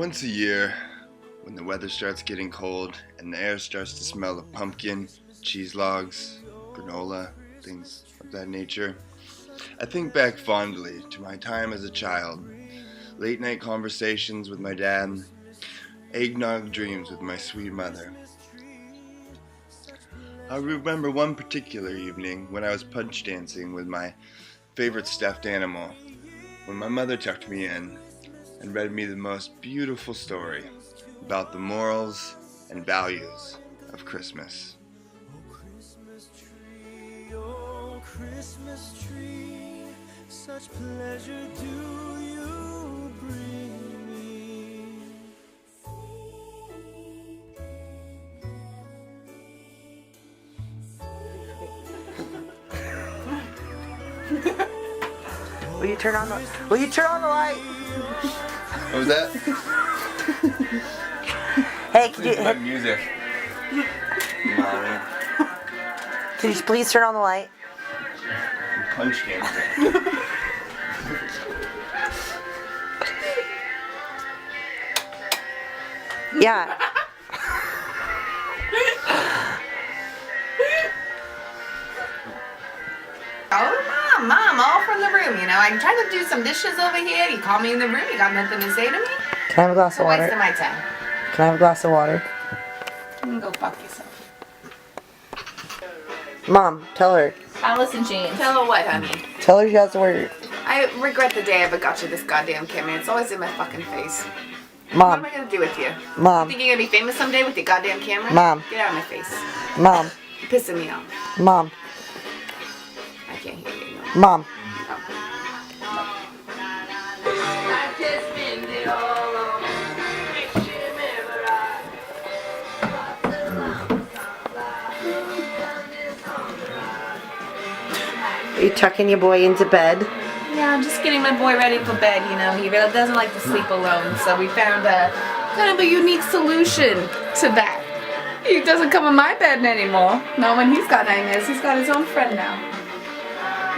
Once a year, when the weather starts getting cold and the air starts to smell of pumpkin, cheese logs, granola, things of that nature, I think back fondly to my time as a child. Late night conversations with my dad, eggnog dreams with my sweet mother. I remember one particular evening when I was punch dancing with my favorite stuffed animal, when my mother tucked me in and read me the most beautiful story about the morals and values of Christmas. Oh, Christmas tree, such pleasure do you bring me. Will you turn on the light? What was that? Hey, can It's my music. you please turn on the light? Punch dancing. Yeah. Oh, Mom, all from the room, you know. I tried to do some dishes over here. You call me in the room. You got nothing to say to me? Can I have a glass of You're water? wasting my time. Can I have a glass of water? You can go fuck yourself. Mom, tell her. I'll listen, James. Tell her what, honey? Tell her she has to wear. I regret the day I ever got you this goddamn camera. It's always in my fucking face. What Mom, am I gonna do with you? Mom, Think you're gonna be famous someday with your goddamn camera? Mom. Get out of my face. Mom, You're pissing me off. Mom, I can't hear you. Mom. Are you tucking your boy into bed? Yeah, I'm just getting my boy ready for bed, you know. He really doesn't like to sleep alone, so we found a kind of a unique solution to that. He doesn't come in my bed anymore. Not when he's got nightmares. He's got his own friend now.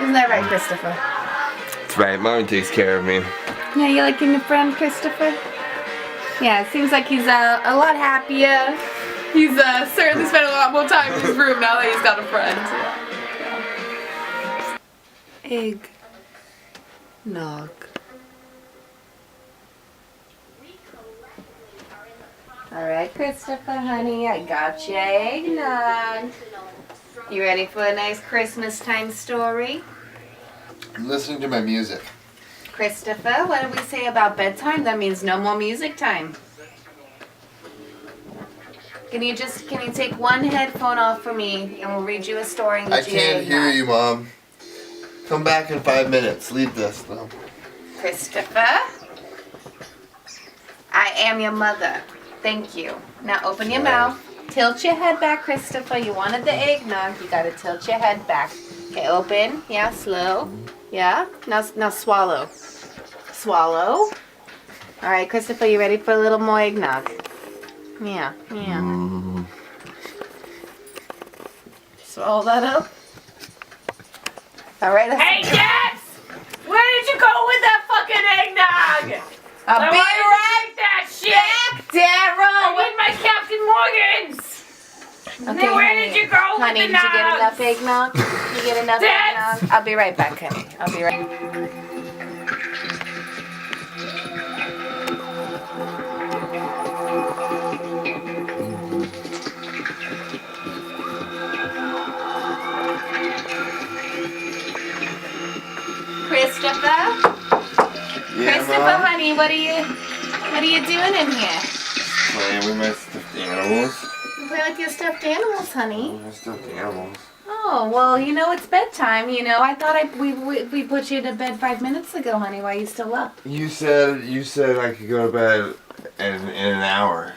Isn't that right, Christopher? That's right, Mommy takes care of me. Yeah, you liking your friend, Christopher? Yeah, it seems like he's a lot happier. He's certainly spent a lot more time in his room now that he's got a friend. Egg. Nog. Alright, Christopher, honey, I got your eggnog. You ready for a nice Christmas time story? I'm listening to my music. Christopher, what did we say about bedtime? That means no more music time. Can you take one headphone off for me and we'll read you a story and I get you can't eggnog. hear you, Mom. Come back in 5 minutes. Leave this, though. Christopher, I am your mother. Thank you. Now open your mouth. Tilt your head back, Christopher. You wanted the eggnog. You gotta tilt your head back. Okay, open. Yeah, slow. Yeah. Now swallow. Swallow. All right, Christopher, you ready for a little more eggnog? Yeah. Swallow that up. All right. Hey, Jax! Where did you go with that fucking eggnog? I'll I be wanted to right drink that shit. back, Daryl. With my Captain Morgans. Okay, Where honey. did you go with Honey, the did you get nugs? enough eggnog? You get enough Dad! eggnog? I'll be right back, honey. I'll be right. Christopher? Christopher, honey, what are you doing in here? Playing with my stuffed animals. You play with your stuffed animals, honey. My stuffed animals. Oh, well, you know, it's bedtime, you know. I thought we put you to bed 5 minutes ago, honey. Why are you still up? You said I could go to bed in an hour.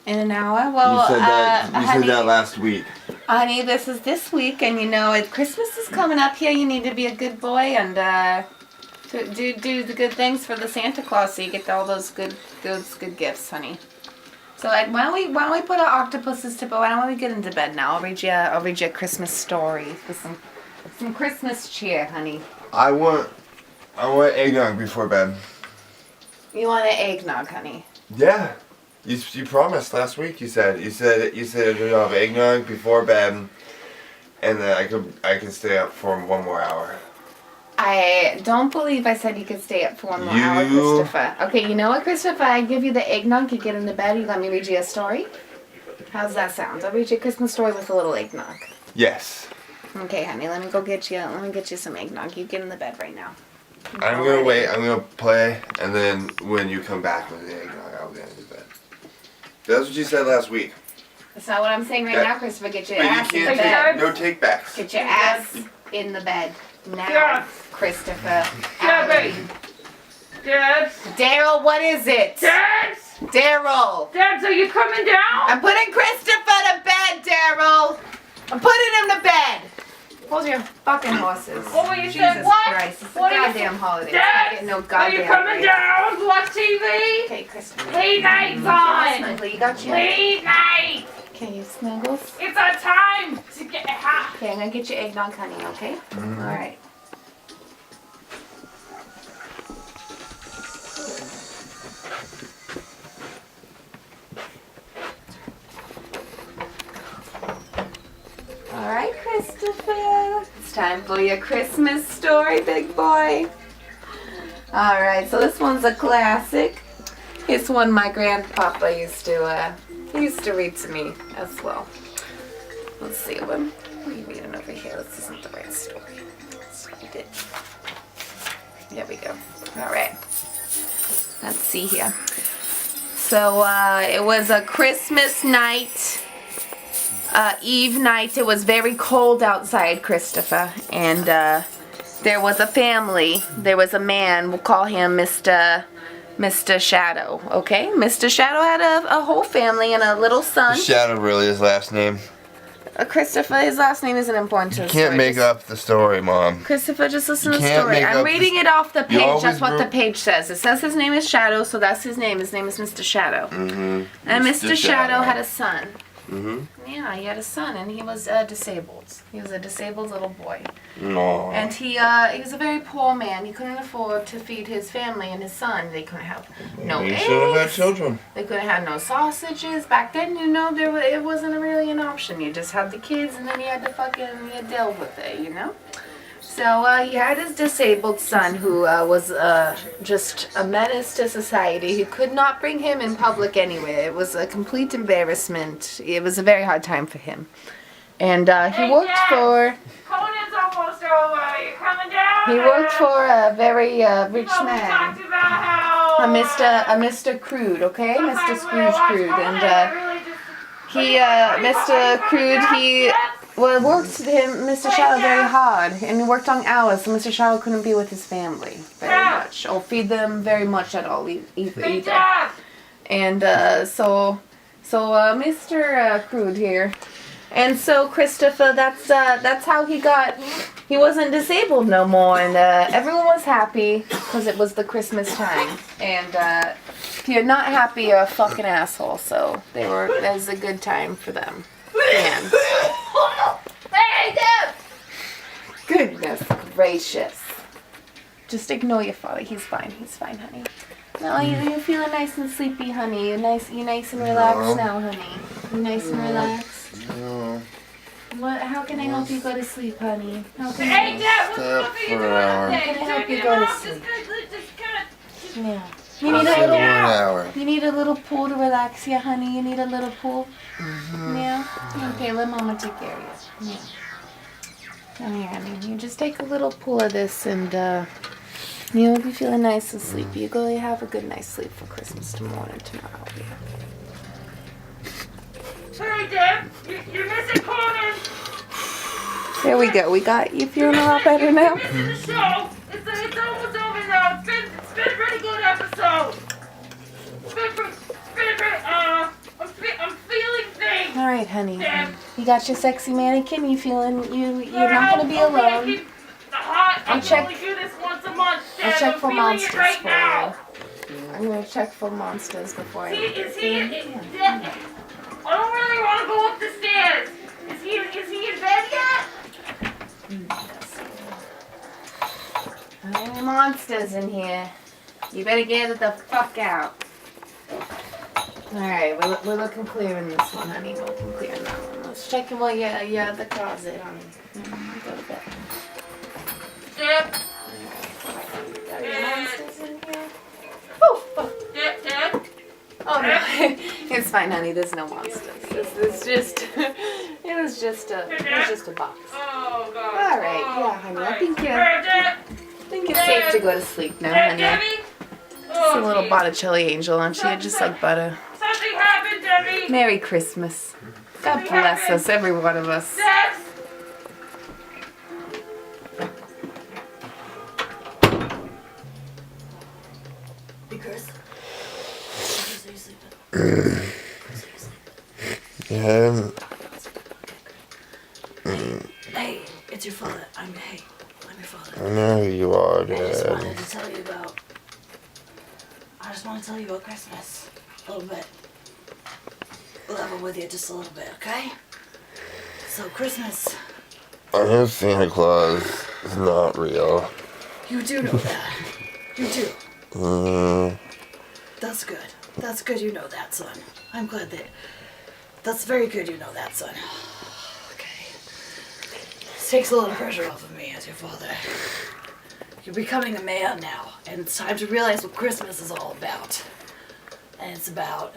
In an hour? Well, You said honey, that last week. honey, this is this week, and you know, Christmas is coming up here. You need to be a good boy and do the good things for the Santa Claus so you get all those good gifts, honey. So why don't we put our octopuses to bed? Why don't we get into bed now? I'll read you a Christmas story with some Christmas cheer, honey. I want eggnog before bed. You want an eggnog, honey? Yeah. You promised last week. You said you'll have eggnog before bed, and then I can stay up for one more hour. I don't believe I said you could stay up for one more hour, Christopher. Okay, you know what, Christopher? I give you the eggnog, you get into bed, you let me read you a story. How's that sound? I'll read you a Christmas story with a little eggnog. Yes. Okay, honey, let me get you some eggnog. You get in the bed right now. I'm gonna wait. I'm gonna play, and then when you come back with the eggnog, I'll get into bed. That's what you said last week. That's not what I'm saying right now, Christopher. Get your But ass you in the can't bed. no take backs. Get your ass in the bed now, Yes. Christopher. Dad, Dad, Daryl, what is it? Dad, Daryl. Dad, are you coming down? I'm putting Christopher to bed, Daryl. I'm putting him to bed. Hold your fucking horses. Oh, you Jesus said what? Christ. It's What a are you- goddamn holiday. Dad, It's not no are goddamn you coming break. down to watch TV? Okay, Christopher. Late night's on. Snuggle, you got your... Late night. Okay, you snuggles. It's our time to get hot. Okay, I'm gonna get you eggnog, honey, okay? Mm-hmm. All right. All right, Christopher. It's time for your Christmas story, big boy. All right, so this one's a classic. It's one my grandpapa used to read to me as well. Let's see, what are you reading over here? This isn't the right story. Let's find it. There we go. All right. Let's see here. So it was a Christmas night, Eve night. It was very cold outside, Christopher, and there was a family. There was a man. We'll call him Mr. Shadow. Okay, Mr. Shadow had a whole family and a little son. Shadow really his last name. Christopher, his last name isn't important to the You can't story. make up the story, Mom. Christopher, just listen You to the can't story. make I'm up reading this- it off the page. always That's what the wrote- page says. It says his name is Shadow, so that's his name. His name is Mr. Shadow. Mm-hmm. And Mr. Shadow had a son. Mm-hmm. Yeah, he had a son, and he was disabled. He was a disabled little boy. No. And he was a very poor man. He couldn't afford to feed his family and his son. They couldn't have no You should have had eggs. children. They couldn't have no sausages. Back then, it wasn't really an option. You just had the kids, and then you had to deal with it, you know? So he had his disabled son who was just a menace to society. He could not bring him in public anywhere. It was a complete embarrassment. It was a very hard time for him. And he worked for... Conan's almost over. You coming down? He worked for a very rich We man. talked about how A Mr. Crude, okay? Mr. Scrooge Crude. And Mr. Crude, he worked Mr. Shadow very hard. And he worked long hours, so Mr. Shadow couldn't be with his family very much. Or feed them very much at all either. Dad. And so Mr. Crude here. And so Christopher, that's how he wasn't disabled no more, and everyone was happy because it was the Christmas time. And if you're not happy, you're a fucking asshole. So that was a good time for them. Man. Hey, Dad. Goodness gracious. Just ignore your father. He's fine. He's fine, honey. No, you're feeling nice and sleepy, honey. You're nice and relaxed now, honey. You're nice and relaxed. No. What? How can I help you go to sleep, honey? How can Hey, I? Dad. What Stay the up fuck are you for an doing hour. up there? Can I You help turning you him go to off? sleep? Just kind of. Yeah. You need a For little. 1 hour. You need a little pool to relax, yeah, honey. You need a little pool. Yeah. Okay, let Mama take care of you. Yeah. Come here, honey. You just take a little pool of this, and you'll be feeling nice and sleepy. You go have a good night's sleep for Christmas tomorrow. Yeah. Hey, Dad. You're missing Conan. There we go. We got you feeling a lot better now. You're missing the show. It's almost over now. It's been a pretty good episode. I'm feeling things. All right, honey. Dad. You got your sexy mannequin. You feeling you're not gonna be alone. I I'll can check- only do this once a month, I'll Dad. check I'm for feeling it monsters right for now. you. I'm gonna check for monsters before I. Dad, I don't really want to go up the stairs. Is he in bed yet? Any monsters in here? You better get it the fuck out. Alright, we're looking clear in this one, honey. We're looking clear in that one. Let's check in while you're at the closet, honey. Go to bed. Dip. Are your monsters in here? Oh, Dip, dip. oh no. It's fine, honey. There's no monsters. It's just it was just a box. Oh, God. All right, yeah, honey. I think Dip. it's safe to go to sleep now, Dip, honey. Debbie. It's Oh, a little geez. Botticelli angel, aren't you? Just like butter. Something happened, Debbie. Merry Christmas. God bless us, every one of us. Sex. Hey, Chris. Are you sleeping? Yeah. Hey, it's your father. I'm your father. I know who you are, I just Dad. wanted to tell you about. I just want to tell you about Christmas. A little bit. Level with you just a little bit, okay? So Christmas. I know Santa Claus is not real. You do know that. You do. That's good. That's good you know that, son. I'm glad that. That's very good you know that, son. Okay. This takes a little pressure off of me as your father. You're becoming a man now, and it's time to realize what Christmas is all about. And it's about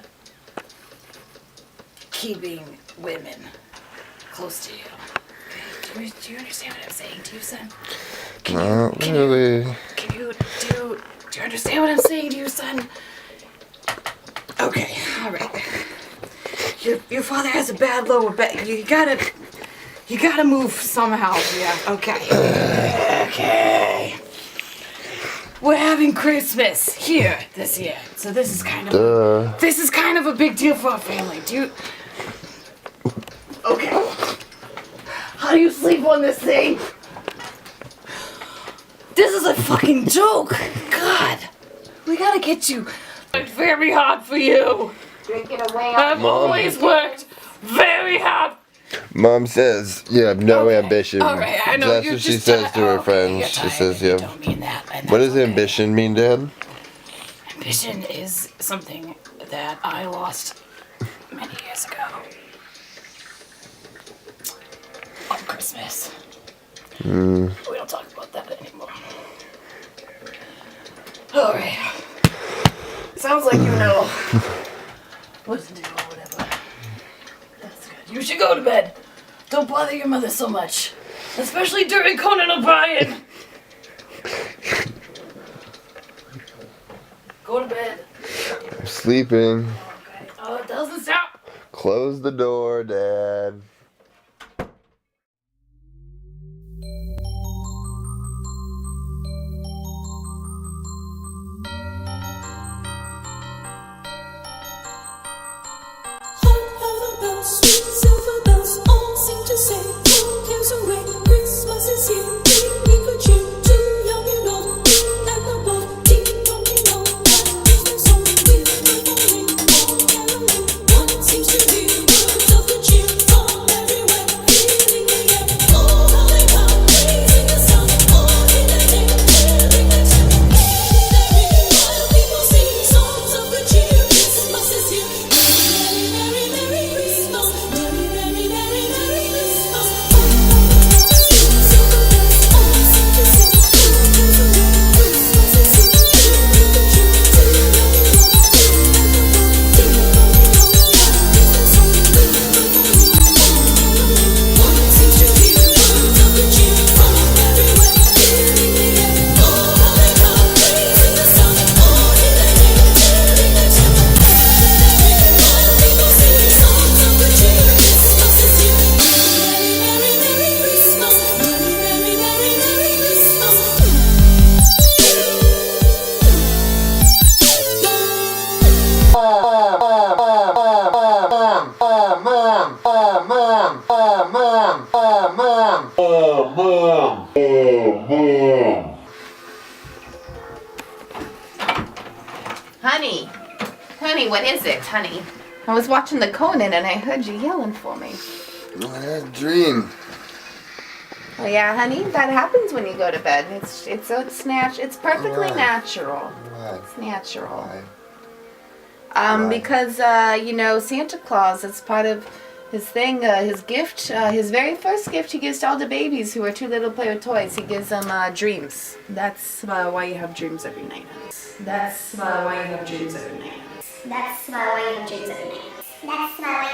keeping women close to you. Okay? Do you understand what I'm saying to you, son? Not really. Do you understand what I'm saying to you, son? Okay, alright. Your father has a bad lower back. You gotta move somehow, yeah. Okay. Okay. We're having Christmas here this year. So this is kind of a big deal for our family. Okay. How do you sleep on this thing? This is a fucking joke. God. We gotta get you. Worked very hard for you. Drinking away I've always worked very hard. Mom says you have no Okay. ambition. All right, I know. That's you're what she just says to her okay, friends. you're She tired, says you you have. don't mean that. And What that's does okay. ambition mean, Dad? Ambition is something that I lost many years ago. On Christmas. We don't talk about that anymore. Alright. Sounds like you know what to do or whatever. That's good. You should go to bed. Don't bother your mother so much. Especially during Conan O'Brien. Go to bed. I'm sleeping. Okay. Oh, it doesn't sound. Close the door, Dad. Sweet silver bells all seem to say, "Who cares away? Christmas is here. Bring good cheer to young and old, and the bold. Ding dong, ding dong, that Christmas song with my falling, all caroling. One seems to hear words of good cheer from everywhere, filling the air. Oh, how they come, praising the sun, all in the day, sharing the cheer. While people sing songs of good cheer, Christmas is here. Merry, merry, merry Christmas. Merry, merry, merry, merry Christmas. Silver bells all seem to say, "Who cares away? Christmas is here. Bring the cheer to young and old, and the bold. Ding dong, ding dong, that Christmas song with my falling, all caroling. One seems to hear words of good cheer from everywhere, filling the air. Oh, how they come, praising the sun, all in the day, sharing the cheer. While people sing songs of good cheer, Christmas is here. Merry, merry, merry Christmas. Merry, merry, merry, merry Christmas. Honey, what is it, honey? I was watching the Conan and I heard you yelling for me. I had a dream. Oh yeah, honey, that happens when you go to bed. It's perfectly Why? natural. Why? It's natural. Why? Because you know, Santa Claus, it's part of his thing, his gift, his very first gift he gives to all the babies who are too little to play with toys. He gives them dreams. That's why you have dreams every night, honey. That's why you have dreams every night. That's why you have dreams every night. That's why